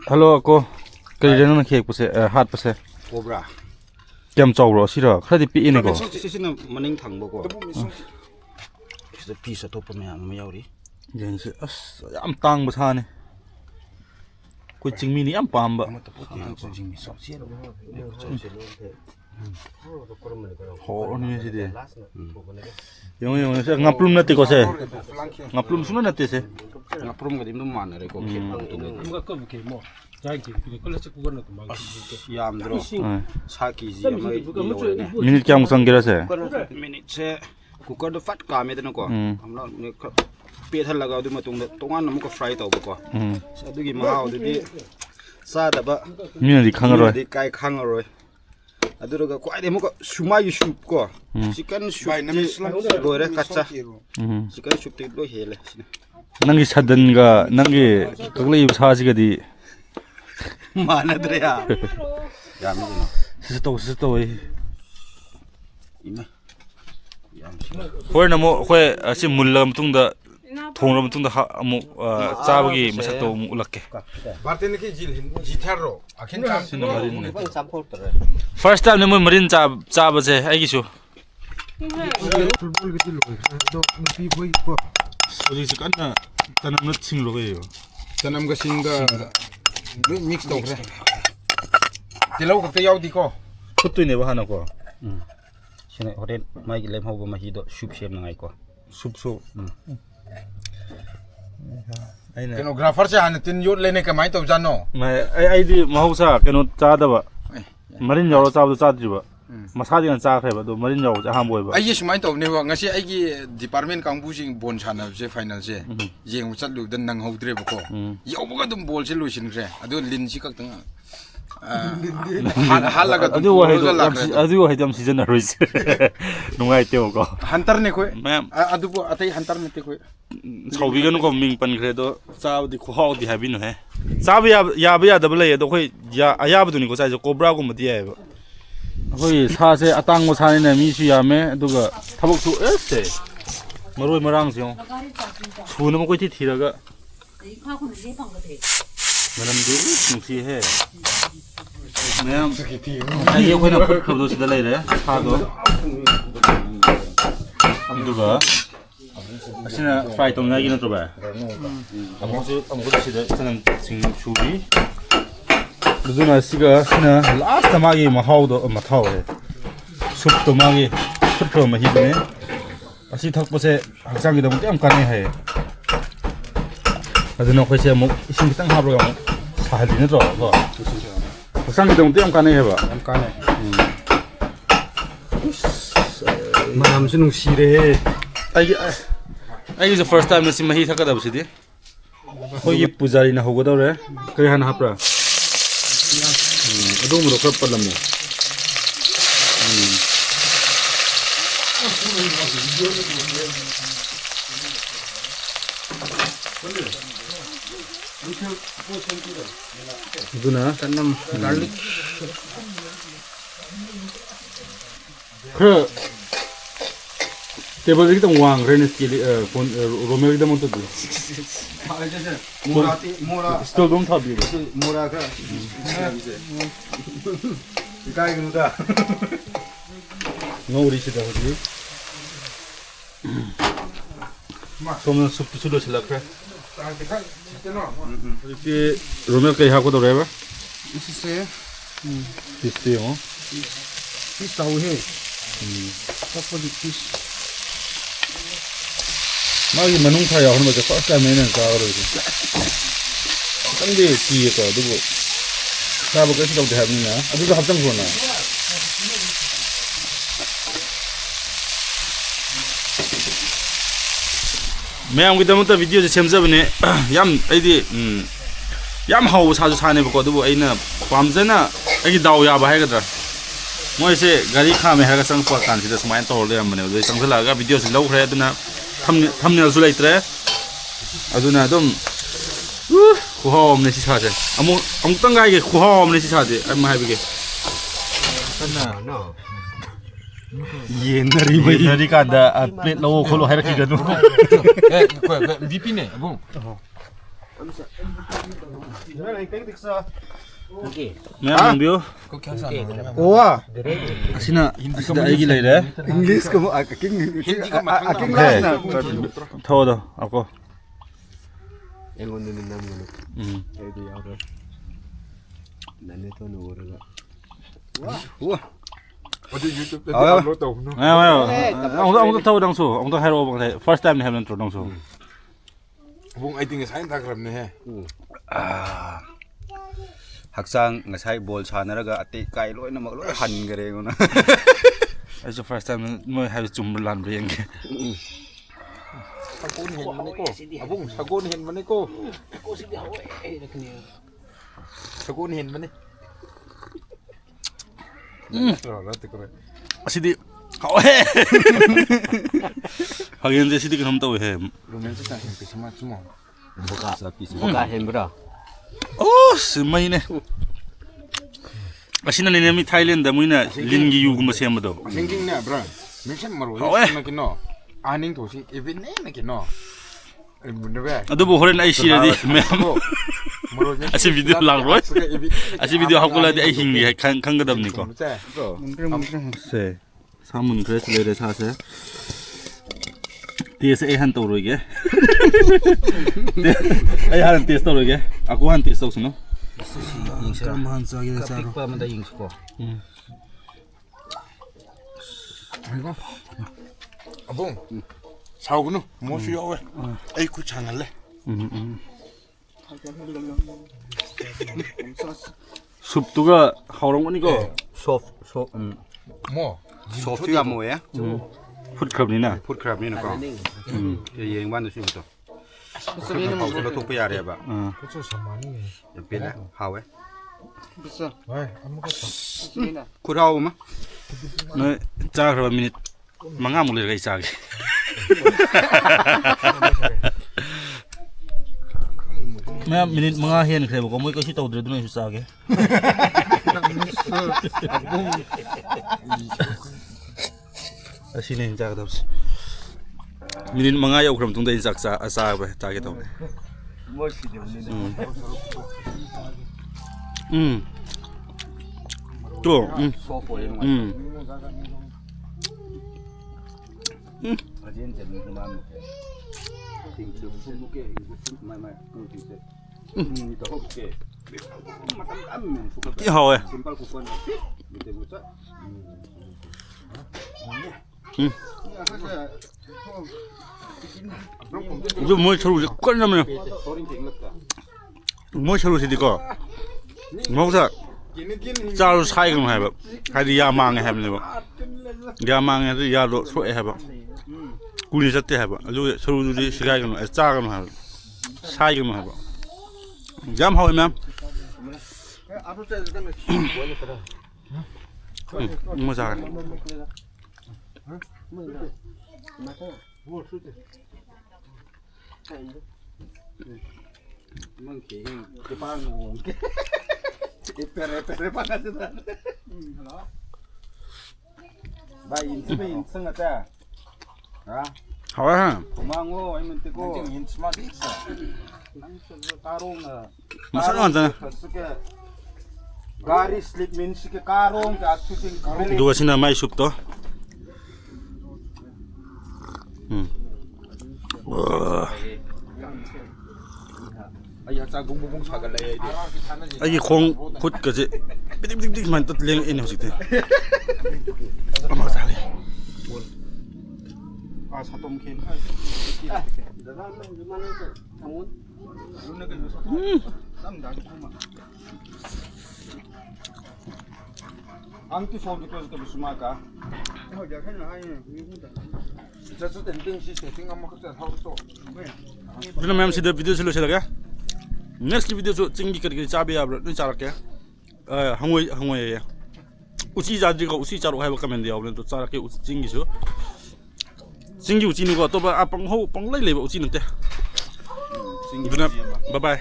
Hello ako. Kaya rin ang cake po siya, hot po siya. Cobra. Kiyam chawro, sira. Kaya di piin ako. Sino maning thangbo ko. Sino piece to pa mayauri. Yan siya. Am tang ba sa ni. Kucing mini am pamba. Ho ni siya di. Yung siya ngaplum na tiko siya. Ngaplum suna na siya. Ngaplum ka din mo mana re ko. 뭔가 꺼볼게 뭐 자기 클래식 그거는 또 막. Yamdro. Saki ji ma Minute kiyam sang gira siya. minute se cooker do fat ka me den ko. Amla ne pe thal laga du matung da tongan nam ko fry taw ko. Sa du gi ma du di sa da ba. Minute di khangaro. Di kai khangaro. Aduroga kwai de mo ko sumai soup ko. Chicken soup go re kacha. Chicken soup ti do hele. Nangi sadan가 nangi kaglay saasiga di. Mana drea. Ya mi no. Sito eh. Ima. Hoy namo hoy asi mullam tungda thongram tungda amu chaabagi masakto mu ulakke. Barten ki jitharo akhin cham Sino marin. First time namo marin chaaba je ai gisu. football ki lo do pi boy ko Ori se kana tanam na ching lo gayo. tanam ga singa mix to kre tilau ka yaw di ko Khutui ne ba hana ko. Sine hotel mai lem ho ma hi do soup shem ngai ko. Soup so. Aina. stenographer se han tin yot lene ka mai to jano Mai ai di mahausa keno chada ba. Marin yaw chaab do chadri ba. Masadi gan cha khre ba do marin yaw ja ham boy ba. ai sumai to ne wa ngasi ai gi department kangbu sing bon chana se final se yeng chat lu dan nang hodre ba ko yaw ba dum bol se lu sin kre adu lin si kak tang halaga Adu wa hai dam season na rois. Nungai teo ko. hunter ne ko Ma'am. adu bo atai hunter ne te ko Chawbi gan ko ming pan khre do chaab di khu haw di habi no he. Chaab ya ba da bla ye do khoi ya aya ba du ni ko sai cobra ko mati ya ba. Hoi sa se atang mo sa ni na mi su ya me aduga thabok su ese. Maroi marang siong. Su na mo ko ti thiraga. Manam du nungsi he. Ma'am. Ai ye khoi na phut khab do sida lai re. Sa do. Aduga asina fry tong ngai gi na to ba. Amu sida sanam sing shubi. Duduna siga sina last magi mahau do mathau he. Soup to magi phut ma hi ne. Asi thak pose hangsang gi dam tem kan ne he. Aduna khoi se mu ising kitang habro ga mu sa di na to ko. Hangsang gi dam tem kan ne he ba. Ka ne. Manam sinung sire. Ai is the first time na si mahi thaka da bsidi. Khoi pujari na hogo do re. Kari han hapra. Adung ro krap palam mo. Duna Tanam garlic. kre table ki tong wang ren skill phone romel da mon to du. Mora Still don't have you. mora ka. Kai gnu da. No uri se da hoji. Somna soup to sudo sila kre. Ki romel kai ha ko do re ba. Isi se Tiste ho. fish tau he. Tapo di fish. Magi manung tha ya hon ma first time ne ka ro ji. Tang de ti ko du bo. Sa ba ka si do de ha ni na. Adu da hapjang ko na. Ma'am की दमता वीडियो से सेमजबने याम आइदी याम हाउ साजु साने बको दुबो आइना पामजना आइगी दाव याबा हाइगद्रा मोइसे गाड़ी खामे हागा संग पा कान सिदा समाइन तो होले हमने ओइ संगलागा वीडियो से लौ खरे अदुना थंबनेल सु लैत्रे अदुना दम खुहाम ने सि साजे अमुतंग गाइगे खुहाम ने सि साजे अम हाइबगे ये नरी का प्लेट लो खोलो है रखी गनु VP ne abung ꯃꯌꯥꯝ ꯌꯦꯡꯕꯤꯌꯨ 오와 ꯑꯁꯤꯅ ꯑꯁꯤꯗ ꯑꯩꯒꯤ ꯂꯩꯔꯦ 잉글리스 그 아킹 아킹 네. 라스나 더워도 아고 애원는 남는 애도 야로 나네 돈 오르가 우와 어제 유튜브 아유. 업로드 없노 아무도 더워 당수 아무도 해로 먹네 first time 하면 또 당수 봉 아이팅에 사인 다 그럽네 해 학상 ngasai bol sanaraga ati kai loi na mag loi han gare ngona 아저 first time 뭐 하루 좀 물란 비행게 사고는 헨만이고 아봉 사고는 헨만이고 사고는 헨만이 알았다 그래 아시디 하해 하긴데 시디 그럼 또 해. 로맨스 딱 그 심한 좀 뭐가 햄브라 오 스마이네 아시는 이놈이 타일랜드 무이나 린기 유구마 세마도 생긴네 브라 민심 마로 왜? 이스마기노 아닝 도시 이빈네 나기노 문데베 아도보 호렌 아이시라디 매 아시 비디오 랑로이 아시 비디오 하고라디 아이 힝기 칸가답니까 세 사문 그래서 레레 사세 뒤에서 애 한 떠오르게 애 하는 뒤에서 떠오르게 아고 한 뒤에서 오스노 깜한 싸게 싸로 픽바마다 잉스코 아이고 아봉 사오구노 모수요 왜 아이쿠 장할래 숲두가 하오랑 거니까 소프 뭐 소프가 뭐야 푸드클럽이나 푸드크랍 니는 거 여행반도 수용도 그런 paulo 톡 빼야래 봐 그쵸 잠만이 옆에나 하we 비싸 왜 아무것도 쿠라오마 너 짜그러 미닛 망아 물리가 이사게 매 미닛 망아 hen 그래 보고 뭐 이것이 또 들어드는 이사게 아시네 자가 없이 미닛 망아 요 그럼 동대 인삭사 아사바 타게 또 또 소프 이런 거 아진 재밌는 거 많네 띵 숨게 이거 마이마이 띵 더 혹게 마땅 까면 수가 이하오에 심발 국권 밑에 보자 이거 뭐 저로 꺼내면 소린 쟁렀다 뭐 저로 시디가 뭐사 짜로 사이금 해봐 하디 야망에 해봐 야망에 야로 소에 해봐 군이 졌대 해봐 아주 서로들이 시가이금 짜금 해봐 사이금 해봐 잠 하오면 뭐 자. Emang kayaknya depan ngomong. Epere panasnya. Bayin sebein sengaja. Ah, 하와 kumango ay mentiko. 인 스마트 있어 Karong na. masarap 안 Suke. Gari slip min suke karong ka shooting karong. 누가 지나 많이 숲도 Ay sa gumbubong sagalay ay. 아이 공 굿까지 삐딕삐딕만 또 들리는 애니 혹시 돼 엄마 살이 Ah, satong kin. Ang tu so dito sa bisumaka. 저도 땡땡시 세팅 한번 그때 하고 그럼 맴 시더 비디오 슬로 시다가 넥스트 비디오 저 찡기 그렇게 짜비야 너 짜랄게 항오에 우치 자지가 우치 자로 해볼 거면 돼요 오늘 또 짜랄게 우치 찡기죠 찡기 우치는 거 또봐 아빵호 뻥 레이레 우치는 때 이분아 바이바이